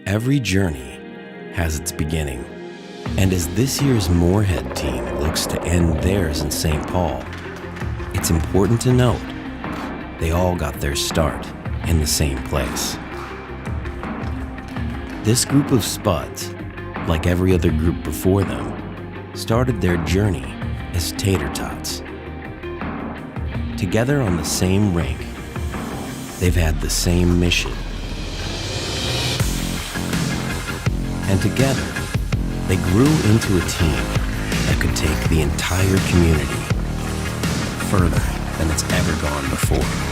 Every journey has its beginning. And as this year's Moorhead team looks to end theirs in St. Paul, it's important to note they all got their start in the same place. This group of Spuds, like every other group before them, started their journey as tater tots. Together on the same rink, they've had the same mission. And together, they grew into a team that could take the entire community further than it's ever gone before.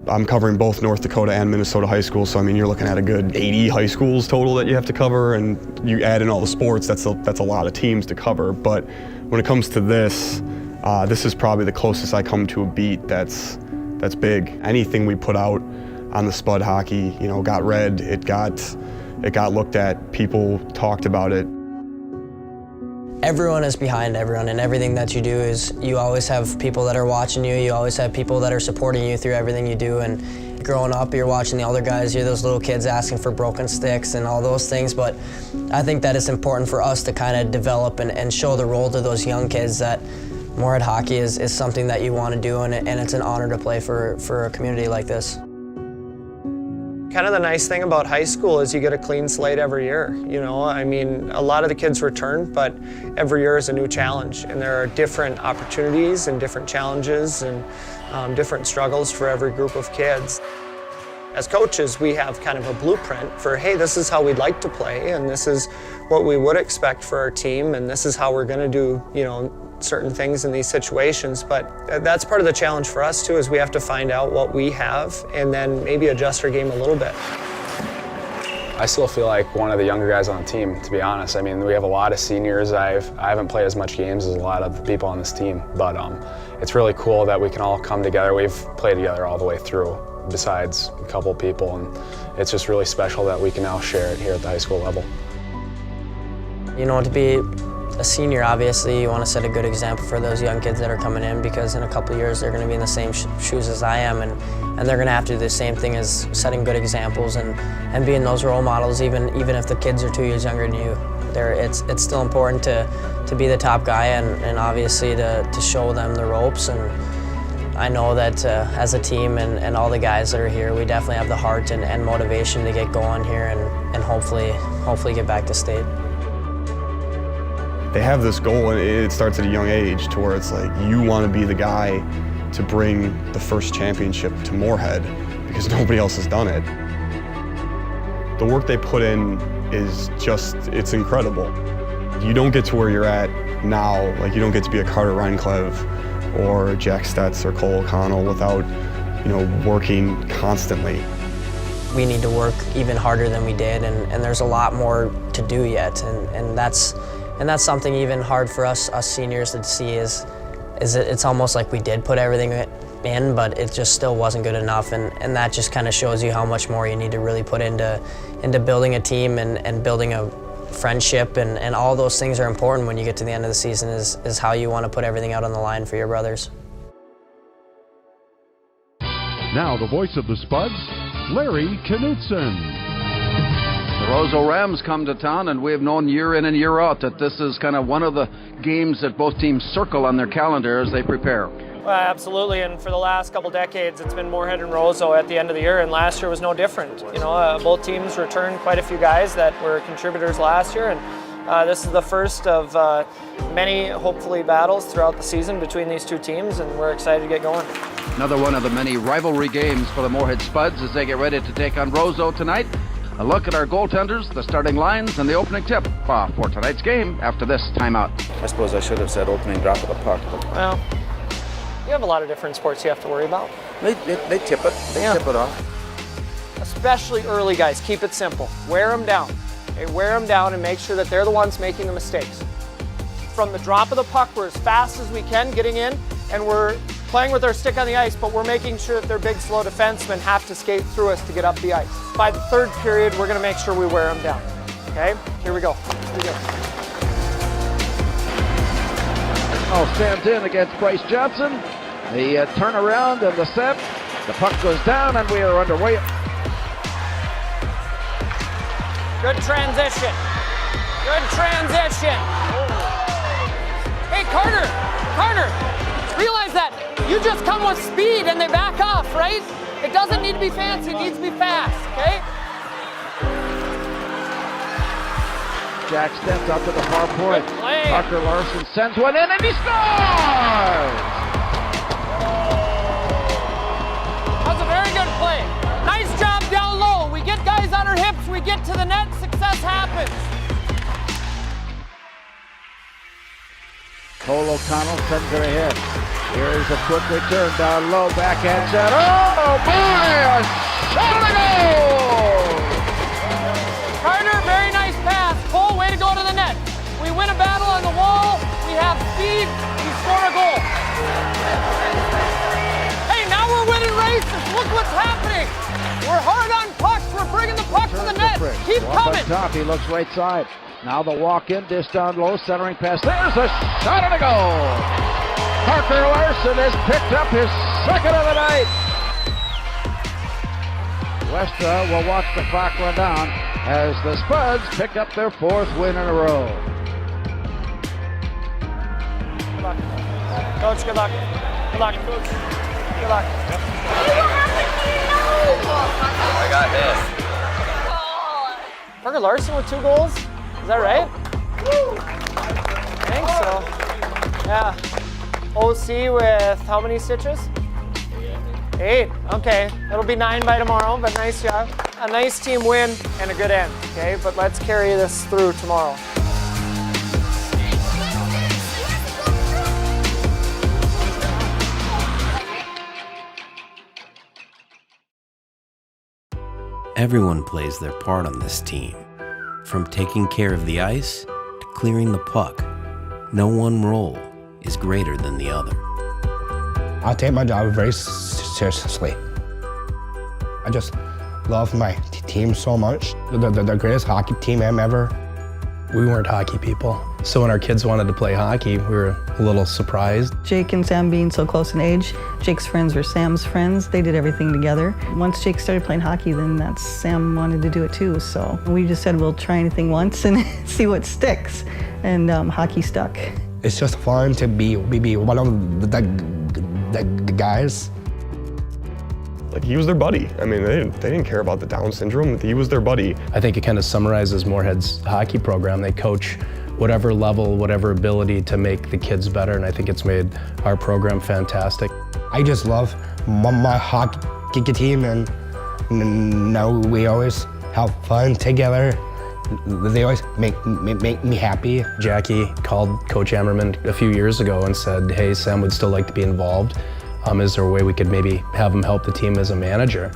I'm covering both North Dakota and Minnesota high schools, so I mean you're looking at a good 80 high schools total that you have to cover, and you add in all the sports, that's a lot of teams to cover. But when it comes to this, this is probably the closest I come to a beat that's big. Anything we put out on the Spud hockey, got read, it got looked at, people talked about it. Everyone is behind everyone, and everything that you do is, you always have people that are watching you, you always have people that are supporting you through everything you do. And growing up, you're watching the older guys, you're those little kids asking for broken sticks and all those things, but I think that it's important for us to kind of develop and show the role to those young kids that Moorhead hockey is something that you want to do, and it's an honor to play for a community like this. Kind of the nice thing about high school is you get a clean slate every year. I mean, a lot of the kids return, but every year is a new challenge, and there are different opportunities and different challenges and different struggles for every group of kids. As coaches, we have kind of a blueprint for, hey, this is how we'd like to play, and this is what we would expect for our team, and this is how we're going to do, certain things in these situations. But that's part of the challenge for us too, is we have to find out what we have and then maybe adjust our game a little bit. I still feel like one of the younger guys on the team, to be honest. I mean, we have a lot of seniors. I haven't played as much games as a lot of the people on this team, but it's really cool that we can all come together. We've played together all the way through, besides a couple people, and it's just really special that we can now share it here at the high school level. To be a senior, obviously, you want to set a good example for those young kids that are coming in, because in a couple of years they're going to be in the same shoes as I am, and they're going to have to do the same thing as setting good examples and being those role models, even if the kids are 2 years younger than you. It's still important to be the top guy and obviously to show them the ropes. And I know that as a team and all the guys that are here, we definitely have the heart and motivation to get going here and hopefully get back to state. They have this goal, and it starts at a young age, to where it's like you want to be the guy to bring the first championship to Moorhead, because nobody else has done it. The work they put in is it's incredible. You don't get to where you're at now, like you don't get to be a Carter Reincleve or Jack Stetz or Cole O'Connell without, working constantly. We need to work even harder than we did, and there's a lot more to do yet, and that's something even hard for us seniors to see is it's almost like we did put everything in, but it just still wasn't good enough, and that just kind of shows you how much more you need to really put into building a team and building a friendship, and all those things are important when you get to the end of the season, is how you want to put everything out on the line for your brothers. Now the voice of the Spuds, Larry Knutson. The Roseau Rams come to town, and we've known year in and year out that this is kind of one of the games that both teams circle on their calendar as they prepare. Well, absolutely, and for the last couple decades, it's been Moorhead and Roseau at the end of the year, and last year was no different. Both teams returned quite a few guys that were contributors last year, and this is the first of many, hopefully, battles throughout the season between these two teams, and we're excited to get going. Another one of the many rivalry games for the Moorhead Spuds as they get ready to take on Roseau tonight. A look at our goaltenders, the starting lines, and the opening tip for tonight's game after this timeout. I suppose I should have said opening drop of the puck. But Well, you have a lot of different sports you have to worry about. they tip it. They tip it off. Especially early guys, keep it simple. Wear them down. Okay, wear them down and make sure that they're the ones making the mistakes. From the drop of the puck, we're as fast as we can getting in, and we're playing with our stick on the ice, but we're making sure that their big, slow defensemen have to skate through us to get up the ice. By the third period, we're gonna make sure we wear them down. Okay, here we go. Here we go. Oh, Sam's in against Bryce Johnson. The turnaround and the set. The puck goes down and we are underway. Good transition. Good transition. Hey, Carter, realize that you just come with speed and they back off, right? It doesn't need to be fancy, it needs to be fast, okay? Jack steps up to the far point. Tucker Larson sends one in and he scores! That's a very good play. Nice job down low. We get guys on our hips, we get to the net, success happens. Cole O'Connell sends her ahead. Here's a quick return down low, backhand shot. Oh boy, a shot on the goal! Carter, very nice pass. Cole, way to go to the net. We win a battle on the wall. We have speed. We score a goal. Hey, now we're winning races. Look what's happening. We're hard on pucks. We're bringing the puck to the net. Keep coming. Top, he looks right side. Now the walk-in, dish down low, centering pass. There's a shot on the goal! Parker Larson has picked up his second of the night. Westra will watch the clock run down as the Spuds pick up their fourth win in a row. Good luck. Coach, good luck. Good luck. Good luck. I got this. Parker Larson with 2 goals? Is that right? I think so. Yeah. OC with how many stitches? 8. Okay. It'll be 9 by tomorrow, but nice job. A nice team win and a good end, okay? But let's carry this through tomorrow. Everyone plays their part on this team. From taking care of the ice to clearing the puck, no one role is greater than the other. I take my job very seriously. I just love my team so much. They're the greatest hockey team ever. We weren't hockey people, so when our kids wanted to play hockey, we were a little surprised. Jake and Sam being so close in age, Jake's friends were Sam's friends. They did everything together. Once Jake started playing hockey, then Sam wanted to do it too. So we just said we'll try anything once and see what sticks. And hockey stuck. It's just fun to be one of the guys. Like, he was their buddy. I mean, they didn't care about the Down syndrome. He was their buddy. I think it kind of summarizes Moorhead's hockey program. They coach whatever level, whatever ability to make the kids better, and I think it's made our program fantastic. I just love my hockey team, and now we always have fun together. They always make me happy. Jackie called Coach Ammerman a few years ago and said, hey, Sam would still like to be involved. Is there a way we could maybe have him help the team as a manager?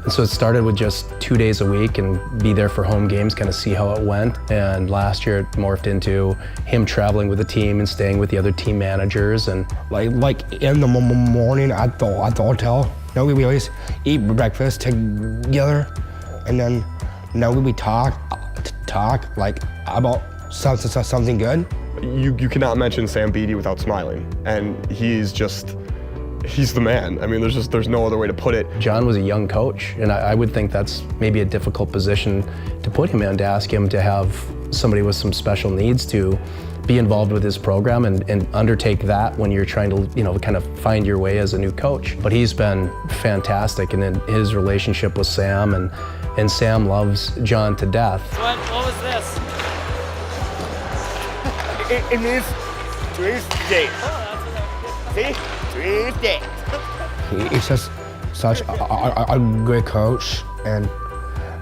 And so it started with just 2 days a week and be there for home games, kind of see how it went. And last year it morphed into him traveling with the team and staying with the other team managers. And like in the morning at the hotel, we always eat breakfast together, and then we talk like about something good. You cannot mention Sam Beattie without smiling, and he's the man. I mean, there's no other way to put it. John was a young coach, and I would think that's maybe a difficult position to put him in, to ask him to have somebody with some special needs to be involved with his program and undertake that when you're trying to, kind of find your way as a new coach. But he's been fantastic, and then his relationship with Sam, and Sam loves John to death. What was this? It means Tuesday. See? Tuesday. He's just such a great coach, and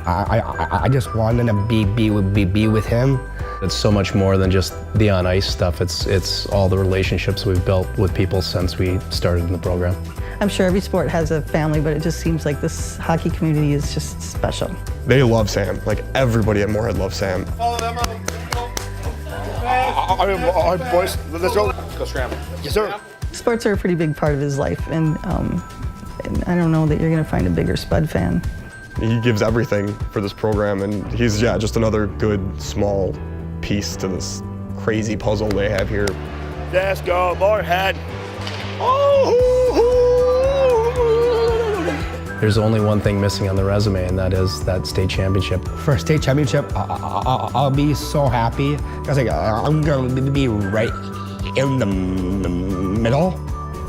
I just wanted to be with him. It's so much more than just the on-ice stuff. It's all the relationships we've built with people since we started in the program. I'm sure every sport has a family, but it just seems like this hockey community is just special. They love Sam. Like, everybody at Moorhead loves Sam. Follow them up. All right, boys, let's go. Go scramble. Yes, sir. Sports are a pretty big part of his life, and I don't know that you're going to find a bigger Spud fan. He gives everything for this program, and he's, just another good, small piece to this crazy puzzle they have here. Let's go, Moorhead. There's only one thing missing on the resume, and that is that state championship. For a state championship, I'll be so happy because I'm going to be right in the middle.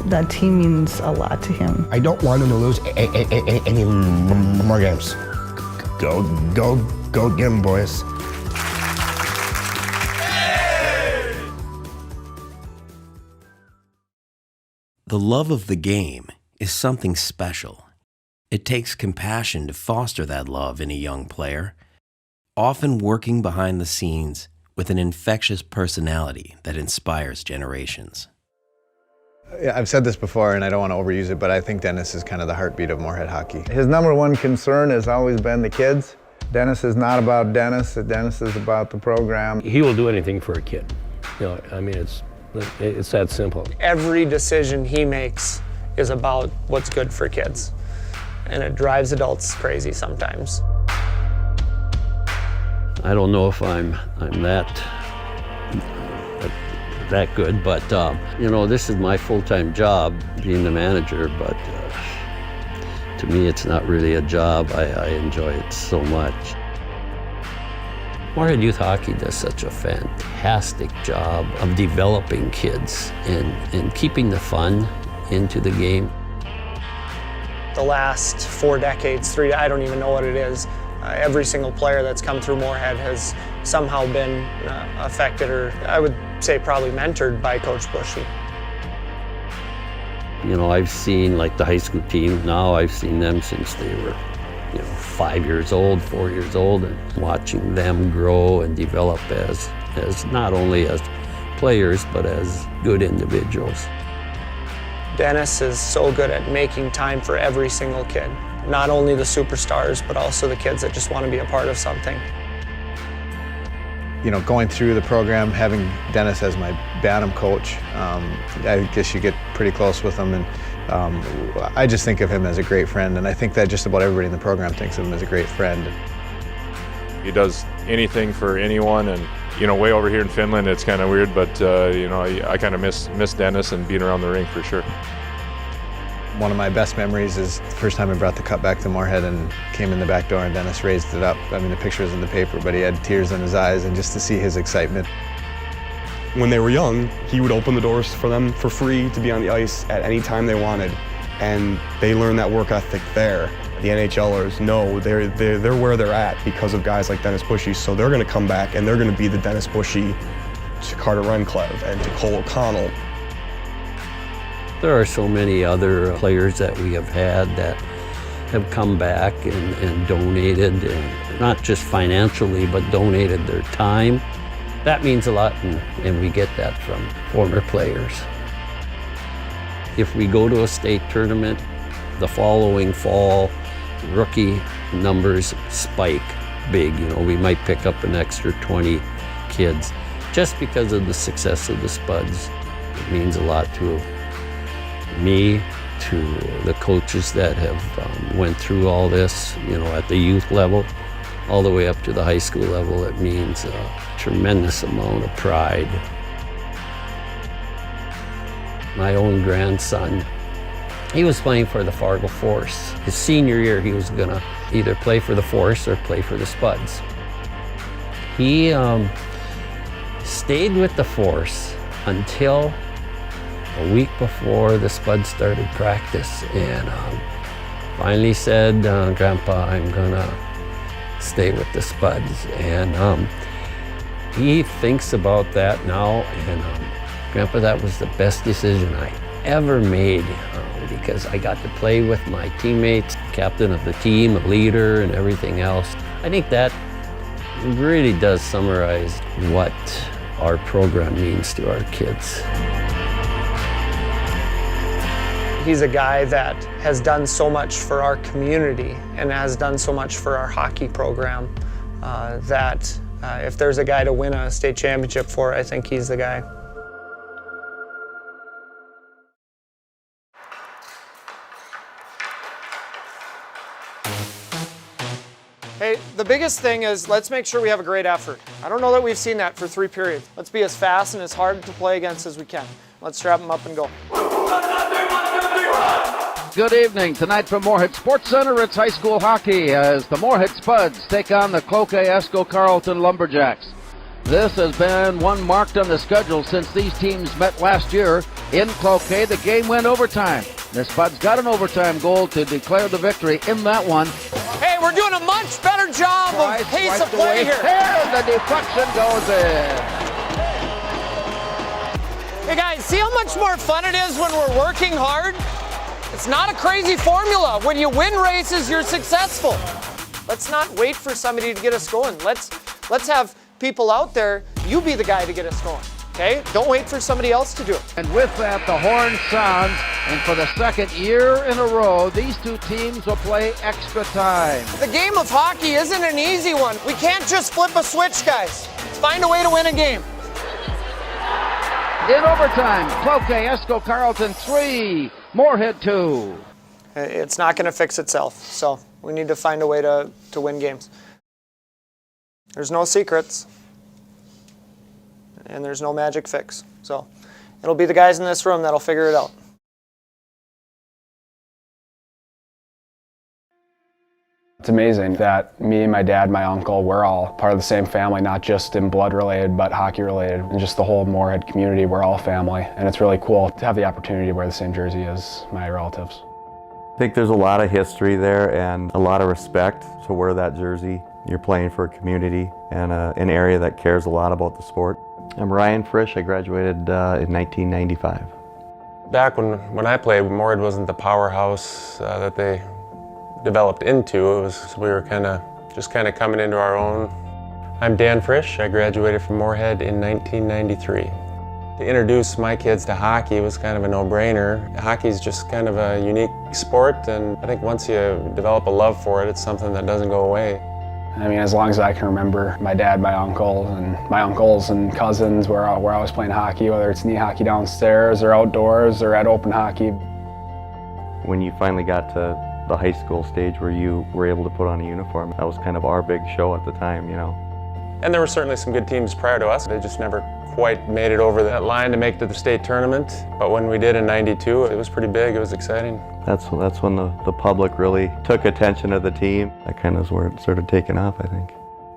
That team means a lot to him. I don't want him to lose any more games. Go get him, boys. The love of the game is something special. It takes compassion to foster that love in a young player, often working behind the scenes with an infectious personality that inspires generations. I've said this before, and I don't want to overuse it, but I think Dennis is kind of the heartbeat of Moorhead hockey. His number one concern has always been the kids. Dennis is not about Dennis. Dennis is about the program. He will do anything for a kid. You know, I mean, it's that simple. Every decision he makes is about what's good for kids. And it drives adults crazy sometimes. I don't know if I'm that good, but you know, this is my full-time job, being the manager, but to me it's not really a job. I enjoy it so much. Moorhead Youth Hockey does such a fantastic job of developing kids and keeping the fun into the game. The last 4 decades, I don't even know what it is, every single player that's come through Moorhead has somehow been affected, or I would say probably mentored by Coach Bushy. You know, I've seen like the high school team now, I've seen them since they were, 5 years old, 4 years old, and watching them grow and develop as not only as players, but as good individuals. Dennis is so good at making time for every single kid. Not only the superstars, but also the kids that just want to be a part of something. You know, going through the program, having Dennis as my Bantam coach, I guess you get pretty close with him, and I just think of him as a great friend, and I think that just about everybody in the program thinks of him as a great friend. He does anything for anyone, and way over here in Finland, it's kind of weird, but I kind of miss Dennis and being around the rink for sure. One of my best memories is the first time I brought the cup back to Moorhead and came in the back door and Dennis raised it up. I mean, the picture was in the paper, but he had tears in his eyes, and just to see his excitement. When they were young, he would open the doors for them for free to be on the ice at any time they wanted, and they learned that work ethic there. The NHLers know they're where they're at because of guys like Dennis Bushy, so they're going to come back and they're going to be the Dennis Bushy to Carter Renclev and to Cole O'Connell. There are so many other players that we have had that have come back and donated, and not just financially, but donated their time. That means a lot, and we get that from former players. If we go to a state tournament, the following fall, rookie numbers spike big. We might pick up an extra 20 kids just because of the success of the Spuds. It means a lot to me, to the coaches that have went through all this, at the youth level, all the way up to the high school level. It means a tremendous amount of pride. My own grandson, he was playing for the Fargo Force. His senior year, he was gonna either play for the Force or play for the Spuds. He stayed with the Force until a week before the Spuds started practice, and finally said, Grandpa, I'm gonna stay with the Spuds. And he thinks about that now, and Grandpa, that was the best decision I ever made, because I got to play with my teammates, captain of the team, a leader, and everything else. I think that really does summarize what our program means to our kids. He's a guy that has done so much for our community and has done so much for our hockey program that if there's a guy to win a state championship for, I think he's the guy. Hey, the biggest thing is let's make sure we have a great effort. I don't know that we've seen that for 3 periods. Let's be as fast and as hard to play against as we can. Let's strap them up and go. Good evening. Tonight from Moorhead Sports Center, it's high school hockey as the Moorhead Spuds take on the Cloquet Esco Carleton Lumberjacks. This has been one marked on the schedule since these teams met last year in Cloquet. The game went overtime. The Spuds got an overtime goal to declare the victory in that one. Hey, we're doing a much better job of pace of play here. And the deflection goes in. Hey guys, see how much more fun it is when we're working hard? It's not a crazy formula. When you win races, you're successful. Let's not wait for somebody to get us going. Let's have people out there, you be the guy to get us going, okay? Don't wait for somebody else to do it. And with that, the horn sounds, and for the second year in a row, these two teams will play extra time. The game of hockey isn't an easy one. We can't just flip a switch, guys. Find a way to win a game. In overtime, Cloquet Esco Carleton 3, Moorhead 2. It's not going to fix itself, so we need to find a way to win games. There's no secrets, and there's no magic fix. So it'll be the guys in this room that'll figure it out. It's amazing that me, my dad, my uncle, we're all part of the same family, not just in blood related, but hockey related. And just the whole Moorhead community, we're all family. And it's really cool to have the opportunity to wear the same jersey as my relatives. I think there's a lot of history there and a lot of respect to wear that jersey. You're playing for a community and an area that cares a lot about the sport. I'm Ryan Frisch. I graduated in 1995. Back when I played, Moorhead wasn't the powerhouse that they developed into. We were just kind of coming into our own. I'm Dan Frisch. I graduated from Moorhead in 1993. To introduce my kids to hockey was kind of a no-brainer. Hockey's just kind of a unique sport, and I think once you develop a love for it, it's something that doesn't go away. I mean, as long as I can remember, my dad, my uncles and cousins were always playing hockey, whether it's knee hockey downstairs or outdoors or at open hockey. When you finally got to the high school stage where you were able to put on a uniform, that was kind of our big show at the time, you know. And there were certainly some good teams prior to us. They just never quite made it over that line to make it to the state tournament. But when we did in '92, it was pretty big, it was exciting. That's when the public really took attention to the team. That kind of is where it started taking off, I think.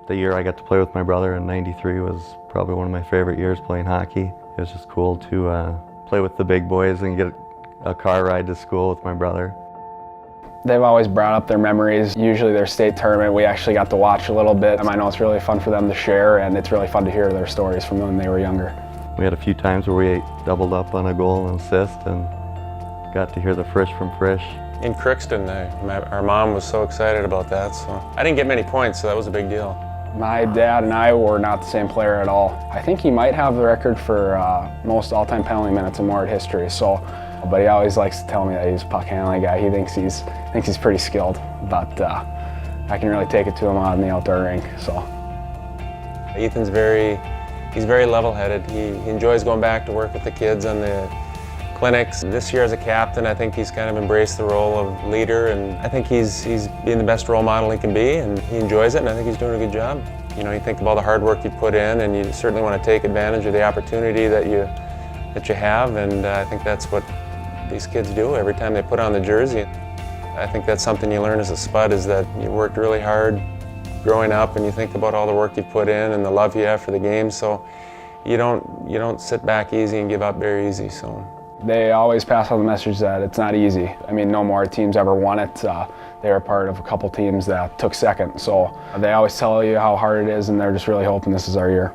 The year I got to play with my brother in '93 was probably one of my favorite years playing hockey. It was just cool to play with the big boys and get a car ride to school with my brother. They've always brought up their memories. Usually their state tournament, we actually got to watch a little bit. I know it's really fun for them to share, and it's really fun to hear their stories from when they were younger. We had a few times where we doubled up on a goal and assist and got to hear the Frisch from Frisch. In Crookston, our mom was so excited about that, so I didn't get many points, so that was a big deal. My dad and I were not the same player at all. I think he might have the record for most all-time penalty minutes in Moorhead history, but he always likes to tell me that he's a puck handling guy. He thinks he's pretty skilled, but I can really take it to him out in the outdoor rink. So Ethan's he's very level-headed. He enjoys going back to work with the kids on the clinics. This year as a captain, I think he's kind of embraced the role of leader, and I think he's being the best role model he can be, and he enjoys it, and I think he's doing a good job. You know, you think of all the hard work you put in, and you certainly want to take advantage of the opportunity that you have, and I think that's what these kids do every time they put on the jersey. I think that's something you learn as a Spud, is that you worked really hard growing up, and you think about all the work you put in and the love you have for the game, so you don't sit back easy and give up very easy. So they always pass on the message that it's not easy. I mean, no more teams ever won it. They were part of a couple teams that took second, so they always tell you how hard it is, and they're just really hoping this is our year.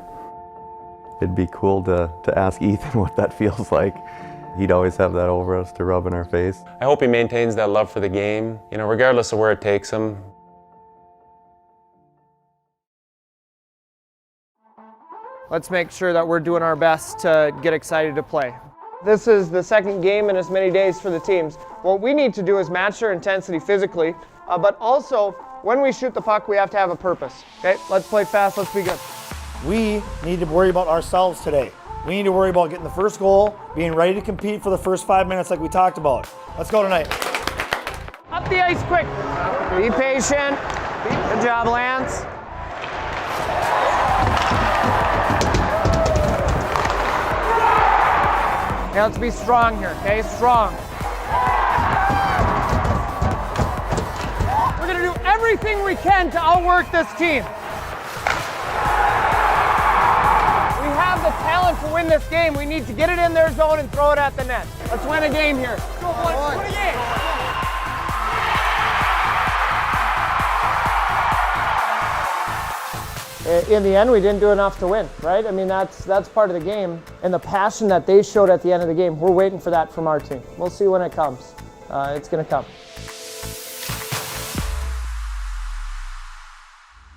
It'd be cool to ask Ethan what that feels like. He'd always have that over us to rub in our face. I hope he maintains that love for the game, you know, regardless of where it takes him. Let's make sure that we're doing our best to get excited to play. This is the second game in as many days for the teams. What we need to do is match their intensity physically, but also when we shoot the puck, we have to have a purpose. Okay, let's play fast, let's be good. We need to worry about ourselves today. We need to worry about getting the first goal, being ready to compete for the first 5 minutes like we talked about. Let's go tonight. Up the ice quick. Be patient. Good job, Lance. Okay, let's be strong here, okay? Strong. We're gonna do everything we can to outwork this team. We have the talent to win this game. We need to get it in their zone and throw it at the net. Let's win a game here. Go, boys. Win a game. In the end, we didn't do enough to win, right? I mean, that's part of the game. And the passion that they showed at the end of the game, we're waiting for that from our team. We'll see when it comes. It's going to come.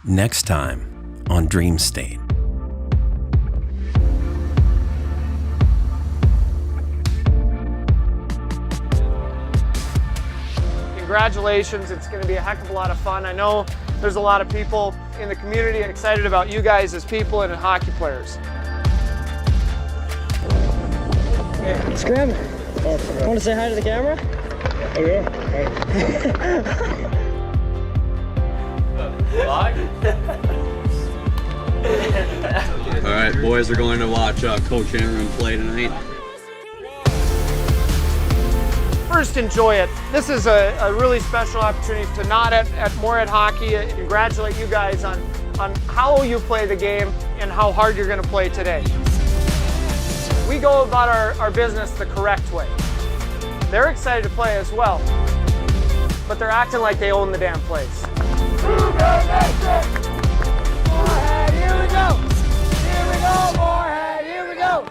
Next time on Dream State. Congratulations, it's going to be a heck of a lot of fun. I know there's a lot of people in the community excited about you guys as people and hockey players. Scram, want to say hi to the camera? Oh yeah. All right, boys are going to watch Coach Aaron play tonight. First, enjoy it. This is a really special opportunity to nod at Moorhead Hockey and congratulate you guys on how you play the game and how hard you're going to play today. We go about our business the correct way. They're excited to play as well, but they're acting like they own the damn place. Moorhead, here we go! Here we go, Moorhead, here we go!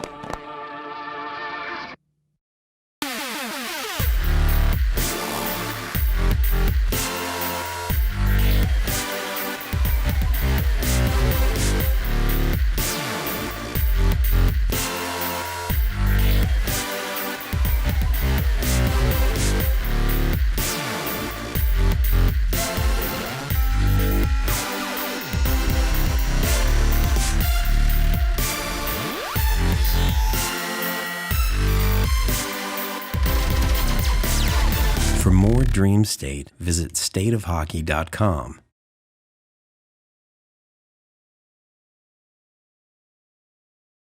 For more Dream State, visit stateofhockey.com.